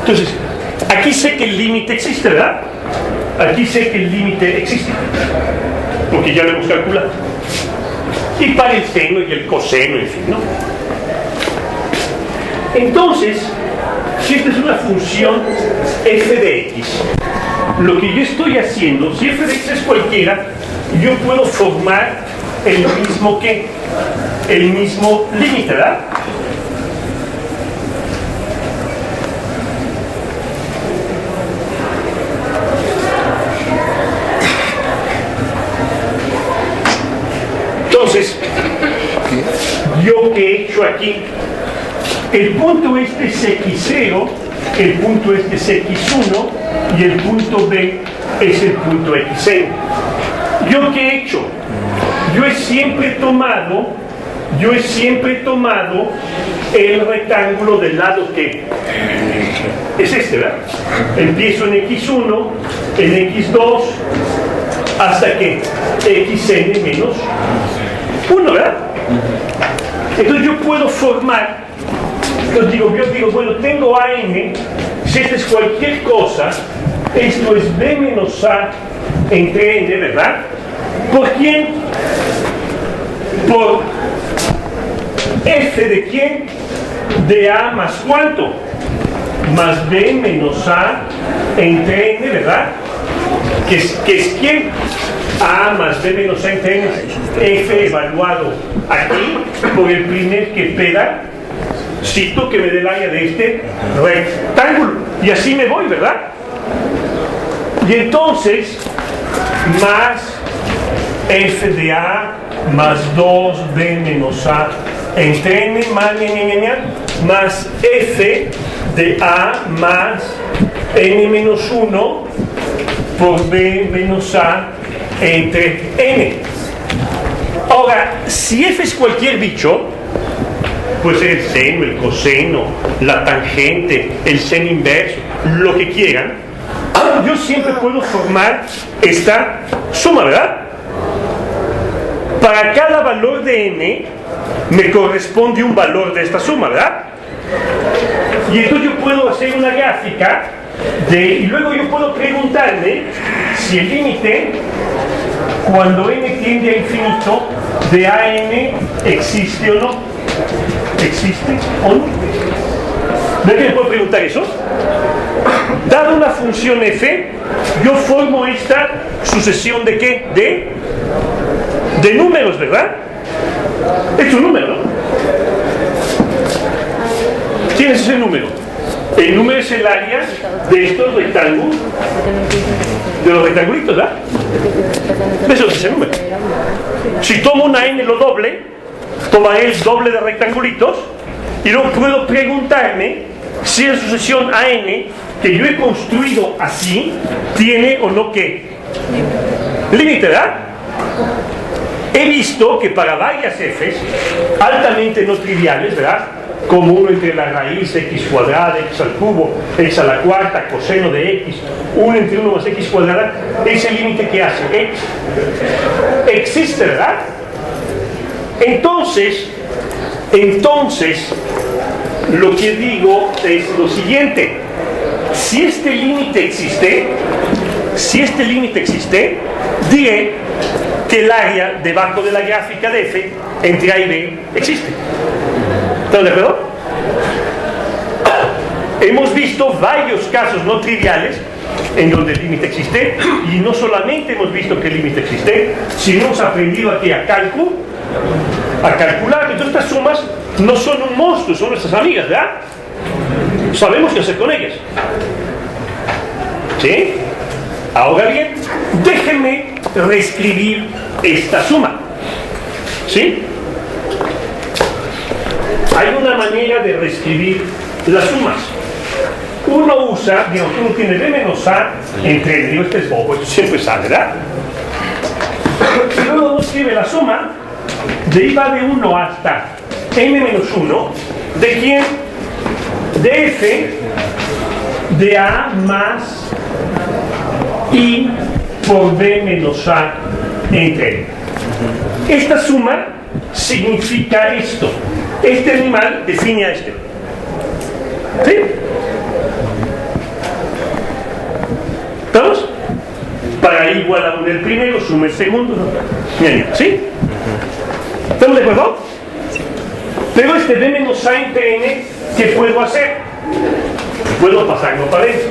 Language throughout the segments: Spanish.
Entonces, aquí sé que el límite existe, ¿verdad? Aquí sé que el límite existe, porque ya lo hemos calculado. Y para el seno y el coseno, en fin, ¿no? Entonces, si esta es una función f de x, lo que yo estoy haciendo, si f de x es cualquiera, yo puedo formar el mismo límite, ¿verdad? Entonces, ¿yo qué he hecho aquí? El punto este es x0, el punto este es x1 y el punto B es el punto xn. ¿Yo qué he hecho? Yo he siempre tomado el rectángulo del lado que es este, ¿verdad? Empiezo en x1, en x2, hasta que xn menos 1, ¿verdad? Entonces yo puedo formar, yo digo, bueno, tengo AN, si esta es cualquier cosa, esto es B menos A entre N, ¿verdad? ¿Por quién? Por F de quién? De A más ¿cuánto? Más B menos A entre N, ¿verdad? ¿Qué es quién? A más B menos A entre N, F evaluado aquí por el primer que pedacito que me dé el área de este rectángulo. Y así me voy, ¿verdad? Y entonces, más F de A más 2B menos A entre N más F de A más N menos 1 por B menos A entre N. Ahora, si F es cualquier bicho, puede ser el seno, el coseno, la tangente, el seno inverso, lo que quieran, yo siempre puedo formar esta suma, ¿verdad? Para cada valor de N me corresponde un valor de esta suma, ¿verdad? Y entonces yo puedo hacer una gráfica y luego yo puedo preguntarme si el límite cuando n tiende a infinito de AN existe o no. ¿Existe o no? ¿Ven que me puedo preguntar eso? Dada una función f, yo formo esta sucesión de ¿qué? De números, ¿verdad? Es un número, ¿no? ¿Quién es ese número? El número es el área de estos rectángulos, de los rectangulitos, ¿verdad? Eso es ese número. Si tomo una n lo doble, tomaré el doble de rectangulitos y luego puedo preguntarme si la sucesión AN que yo he construido así tiene o no ¿qué? Límite, ¿verdad? He visto que para varias f's altamente no triviales, ¿verdad? Como 1 entre la raíz x cuadrada, x al cubo, x a la cuarta, coseno de x, 1 entre 1 más x cuadrada, es el límite que hace x. Existe, ¿verdad? Entonces, lo que digo es lo siguiente: si este límite existe, diré que el área debajo de la gráfica de f entre A y B existe. ¿Están de acuerdo? Hemos visto varios casos no triviales en donde el límite existe, y no solamente hemos visto que el límite existe, sino hemos aprendido aquí a calcular. Entonces estas sumas no son un monstruo, son nuestras amigas, ¿verdad? Sabemos qué hacer con ellas. ¿Sí? Ahora bien, déjenme reescribir esta suma. ¿Sí? Hay una manera de reescribir las sumas. Uno usa, digamos, uno tiene B menos A entre N. Digo, este es bobo, esto siempre sale, ¿verdad? Y luego uno escribe la suma de I va de 1 hasta N menos 1. ¿De quién? De F de A más I por B menos A entre N. Esta suma significa esto. Este animal define a este. ¿Sí? igual a 1 el primero, suma el segundo, ¿sí? ¿Estamos de acuerdo? Pero este B menos A entre N, ¿qué puedo hacer? Puedo pasarlo para adentro.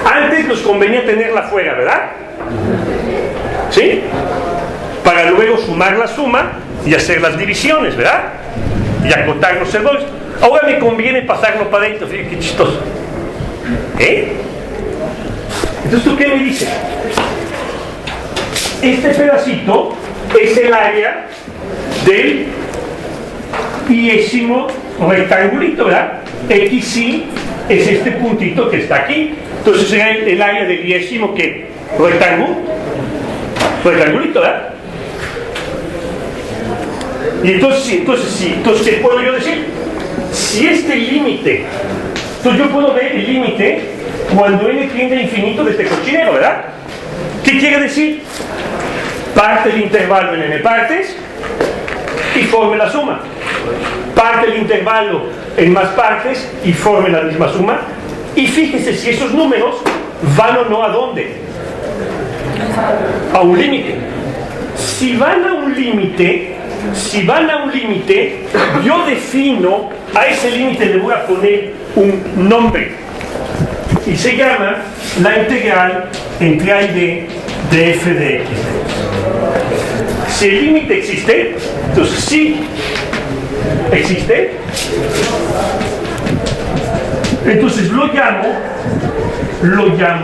Antes nos convenía tenerla fuera, ¿verdad? ¿Sí? Para luego sumar la suma y hacer las divisiones, ¿verdad? Y acotar los errores. Ahora me conviene pasarlo para adentro. Fíjate qué chistoso. Entonces, ¿tú qué me dices? Este pedacito es el área del piésimo rectangulito, ¿verdad? XY es este puntito que está aquí. Entonces será el área del piésimo que rectangulito, ¿verdad? Y entonces, ¿qué puedo yo decir? Si este límite, entonces yo puedo ver el límite cuando n tiende a infinito de este cochinero, ¿verdad? ¿Qué quiere decir? Parte el intervalo en n partes y forme la suma. Parte el intervalo en más partes y forme la misma suma. Y fíjese si esos números van o no a dónde. A un límite. Si van a un límite, yo defino a ese límite, le voy a poner un nombre. Y se llama la integral entre A y B de f de x. Si el límite existe, entonces sí existe, entonces lo llamo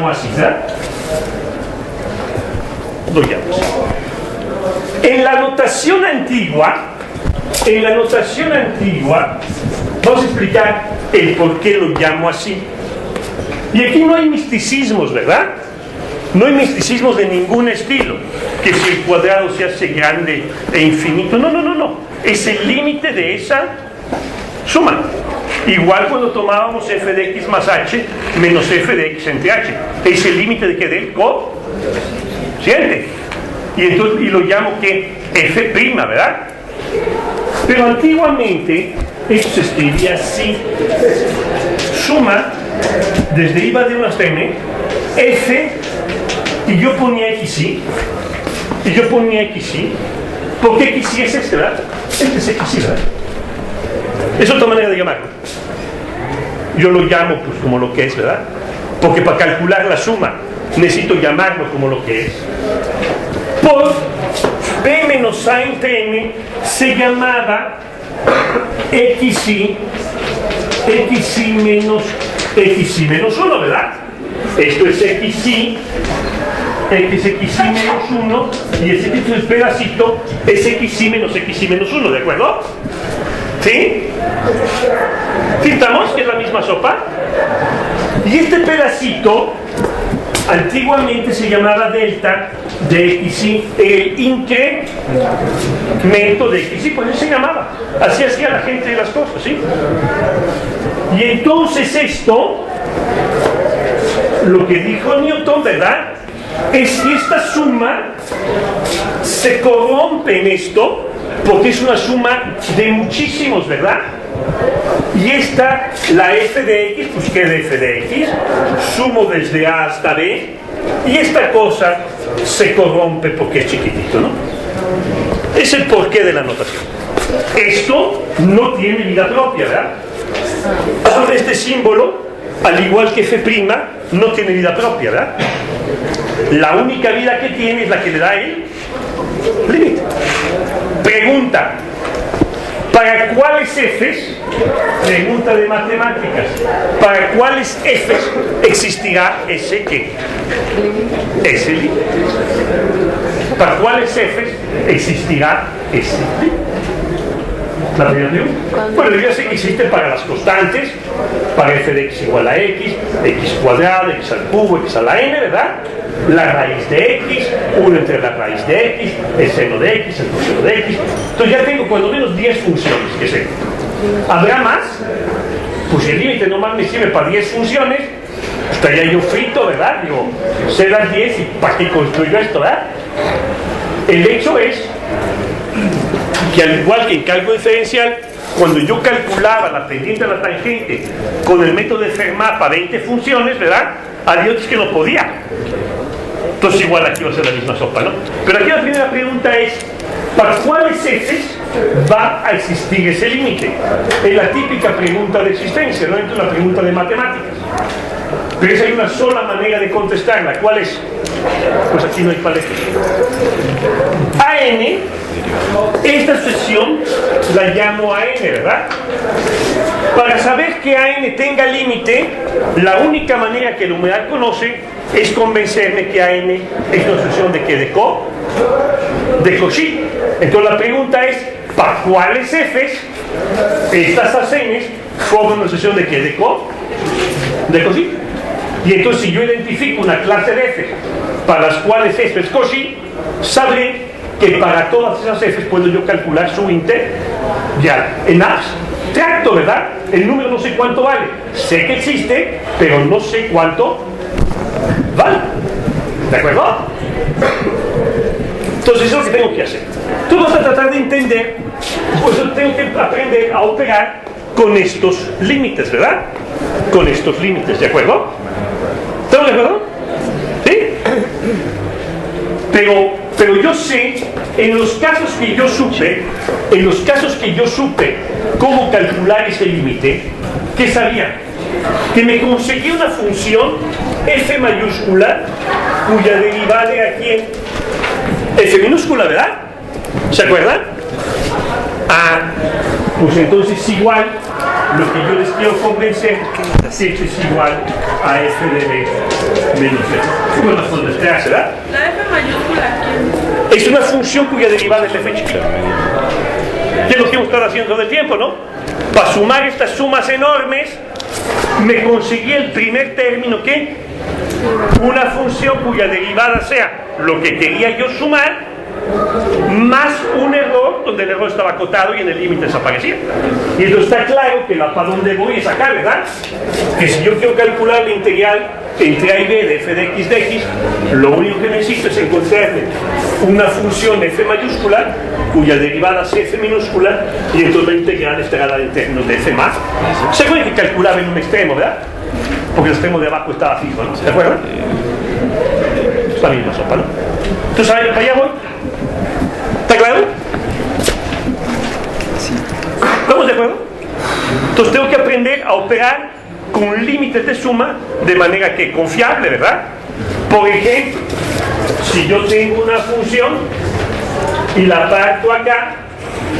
así, ¿verdad? Lo llamo así. En la notación antigua, vamos a explicar el por qué lo llamo así. Y aquí no hay misticismos, ¿verdad? No hay misticismos de ningún estilo. Que si el cuadrado se hace grande e infinito. No. Es el límite de esa suma. Igual cuando tomábamos f de x más h menos f de x entre h. Es el límite de que del cociente. Y lo llamo que f', ¿verdad? Pero antiguamente esto se escribía así. Suma desde I va de 1 hasta n, f, y yo ponía xy, porque xy es este, ¿verdad? Este es xy, ¿verdad? Es otra manera de llamarlo. Yo lo llamo pues como lo que es, ¿verdad? Porque para calcular la suma necesito llamarlo como lo que es. Por b menos a entre n se llamaba xy menos 1, ¿verdad? Esto es xy menos 1, y ese pedacito es xy menos 1, ¿de acuerdo? ¿Sí? ¿Sí estamos? Que es la misma sopa. Y este pedacito antiguamente se llamaba delta de xy, el incremento de xy, pues eso se llamaba. Así hacía la gente de las cosas, ¿sí? Y entonces esto, lo que dijo Newton, ¿verdad? Es que esta suma se corrompe en esto, porque es una suma de muchísimos, ¿verdad? Y esta, la f de x, pues ¿qué de f de x? Sumo desde a hasta b, y esta cosa se corrompe porque es chiquitito, ¿no? Es el porqué de la notación. Esto no tiene vida propia, ¿verdad? Este símbolo, al igual que f', no tiene vida propia, ¿verdad? La única vida que tiene es la que le da el límite. Pregunta: ¿para cuáles f's? Pregunta de matemáticas. ¿Para cuáles f's existirá ese qué? Ese límite. ¿Para cuáles f's existirá ese límite? ¿La primera pregunta? Bueno, ya sé que existe para las constantes, para f de x igual a x cuadrado, x al cubo, x a la n, ¿verdad? La raíz de x, 1 entre la raíz de x, el seno de x, el coseno de x. Entonces ya tengo cuando menos 10 funciones, que sé. ¿Habrá más? Pues el límite nomás me sirve para 10 funciones, estaría yo frito, ¿verdad? Digo, sé las 10 y ¿para qué construyo esto, verdad? El hecho es que al igual que en cálculo diferencial, cuando yo calculaba la pendiente a la tangente con el método de Fermat para 20 funciones, ¿verdad? Había otros que no podía. Entonces igual aquí va a ser la misma sopa, ¿no? Pero aquí la primera pregunta es, ¿para cuáles f's va a existir ese límite? Es la típica pregunta de existencia, no es una pregunta de matemáticas. Pero esa hay una sola manera de contestarla. ¿Cuál es? Pues aquí no hay paleta. AN, esta sucesión la llamo AN, ¿verdad? Para saber que AN tenga límite, la única manera que el humedal conoce es convencerme que AN es una sucesión de ¿qué? De Co, de Cauchy. Entonces la pregunta es, ¿para cuáles f's estas ANs forman una sucesión de ¿qué? De Co, de Cauchy? Y entonces si yo identifico una clase de f para las cuales f es Cauchy, sabré que para todas esas f puedo yo calcular su integral en abstracto, ¿verdad? El número no sé cuánto vale, sé que existe, pero no sé cuánto vale. ¿De acuerdo? Entonces eso es lo que tengo que hacer. Tú vas a tratar de entender, pues yo tengo que aprender a operar con estos límites, ¿verdad? Con estos límites, ¿de acuerdo? ¿Estamos de acuerdo? ¿Sí? Pero yo sé, en los casos que yo supe cómo calcular ese límite, ¿qué sabía? Que me conseguí una función f mayúscula cuya derivada era aquí f minúscula, ¿verdad? ¿Se acuerdan? Ah, pues entonces igual lo que yo les quiero convencer es que es igual a f de b menos f. ¿Cómo las puedes crear, verdad? La f mayúscula aquí. Es una función cuya derivada es f chiquita. Que es lo que hemos estado haciendo todo el tiempo, ¿no? Para sumar estas sumas enormes, me conseguí el primer término, ¿qué? Una función cuya derivada sea lo que quería yo sumar, más un error donde el error estaba acotado y en el límite desaparecía. Y entonces está claro que para dónde voy es acá, ¿verdad? Que si yo quiero calcular la integral entre a y b de f de x, lo único que necesito es encontrarme una función f mayúscula cuya derivada sea f minúscula, y entonces la integral estará dada en términos de f más. Se puede que calculaba en un extremo, ¿verdad? Porque el extremo de abajo estaba fijo, ¿no? ¿De acuerdo? Es la misma sopa, ¿no? Entonces, a ver, para allá voy. ¿Está claro? Sí. ¿Estamos de acuerdo? Entonces tengo que aprender a operar con límites de suma de manera que confiable, ¿verdad? Por ejemplo, si yo tengo una función y la parto acá,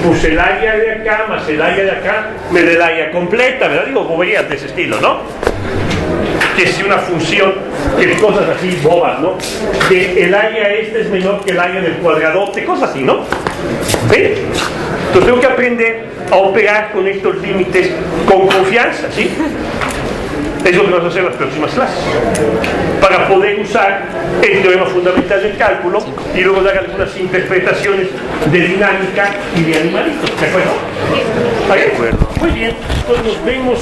pues el área de acá más el área de acá me da el área completa, ¿verdad? Digo, boberías de ese estilo, ¿no? Que si una función, que cosas así bobas, ¿no? Que el área este es menor que el área del cuadradote, cosas así, ¿no? ¿Sí? Entonces tengo que aprender a operar con estos límites con confianza, ¿sí? Es lo que vamos a hacer en las próximas clases, para poder usar el teorema fundamental del cálculo y luego dar algunas interpretaciones de dinámica y de animalitos, ¿de acuerdo? ¿De acuerdo? Muy bien, pues nos vemos.